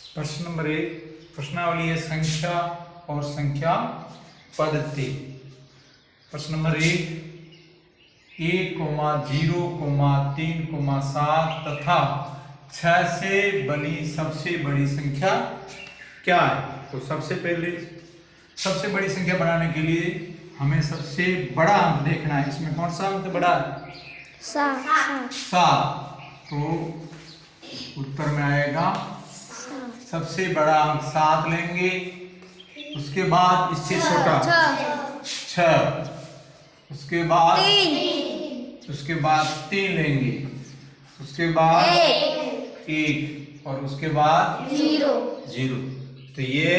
प्रश्न नंबर 1 प्रश्नावली है संख्या और संख्या पद्धति। प्रश्न नंबर 1 1,0,3,7 तथा 6 से बनी सबसे बड़ी संख्या क्या है। तो सबसे पहले सबसे बड़ी संख्या बनाने के लिए हमें सबसे बड़ा अंक देखना है। इसमें कौन सा अंक बड़ा है? 7। तो उत्तर में आएगा सबसे बड़ा अंक 7 लेंगे। उसके बाद इससे छोटा 6, उसके बाद 3 लेंगे, उसके बाद 1 और उसके बाद 0। तो ये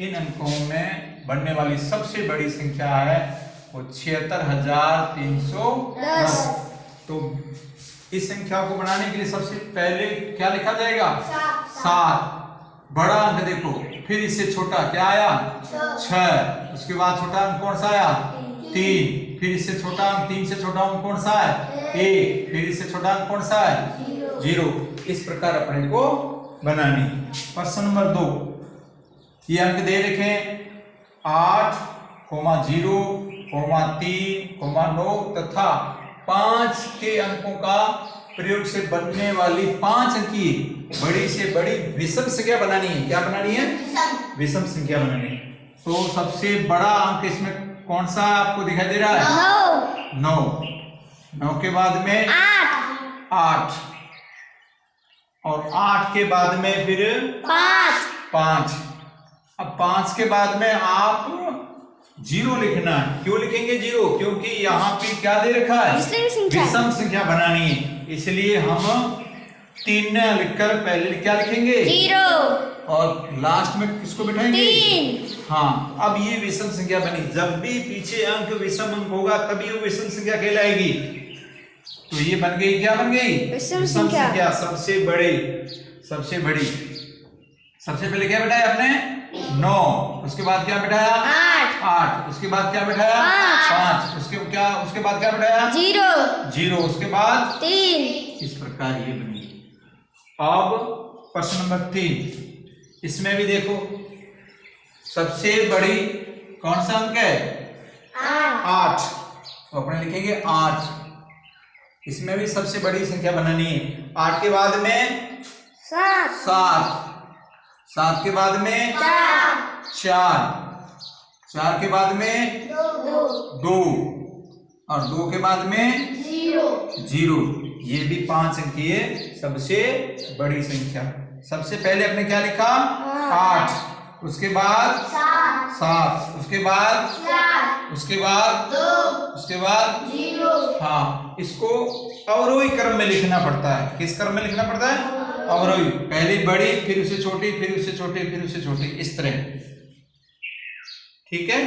इन अंकों में बनने वाली सबसे बड़ी संख्या है वो 76,310। तो इस संख्या को बनाने के लिए सबसे पहले क्या लिखा जाएगा? 7। बड़ा अंक देखो, फिर इससे छोटा क्या आया? 6। उसके बाद छोटा अंक कौन सा आया? 3। फिर इससे छोटा अंक 3 से छोटा अंक कौन सा है? 1। फिर इससे छोटा अंक कौन सा है? 0। इस प्रकार अपने को बनानी। प्रश्न नंबर 2 ये अंक दे रखे 8,0,3,9 तथा 5 के अंकों का प्रयोग से बनने वाली 5 अंकी बड़ी से बड़ी विषम संख्या बनानी है। क्या बनानी है? विषम संख्या बनानी है। तो सबसे बड़ा अंक इसमें कौन सा आपको दिखाई दे रहा है? 9 के बाद में 8 और 8 के बाद में फिर 5। अब 5 के बाद में आप 0 लिखना है। क्यों लिखेंगे 0? क्योंकि यहाँ पे क्या दे रखा है? विषम संख्या बनानी है। इसलिए हम 3 लिखकर पहले क्या लिखेंगे? 0 और लास्ट में किसको बिठाएंगे? 3। हाँ, अब ये विषम संख्या बनी। जब भी पीछे अंक विषम अंक होगा तभी वो विषम संख्या कहलाएगी। तो ये बन गई, क्या बन गई? विषम संख्या। सबसे बड़ी सबसे पहले क्या बिठाया आपने? 9। उसके बाद क्या बिठाया? 8। उसके बाद क्या बिठाया? 5। उसके बाद क्या बिठाया? 0। उसके बाद 3। इस प्रकार ये बनी। अब प्रश्न नंबर 3 इसमें भी देखो सबसे बड़ी कौन सा अंक है? 8। तो अपने लिखेंगे 8। इसमें भी सबसे बड़ी संख्या बनानी है। 8 के बाद में 7 के बाद में 4 के बाद में 2 और 2 के बाद में 0। ये भी 5 अंकीय सबसे बड़ी संख्या। सबसे पहले आपने क्या लिखा? 8। उसके बाद 7। उसके बाद 0। हाँ, इसको अवरोही क्रम में लिखना पड़ता है। किस क्रम में लिखना पड़ता है? अवरोही। पहले बड़ी, फिर उससे छोटी, फिर उससे छोटी, फिर उससे छोटी, इस तरह। ठीक है।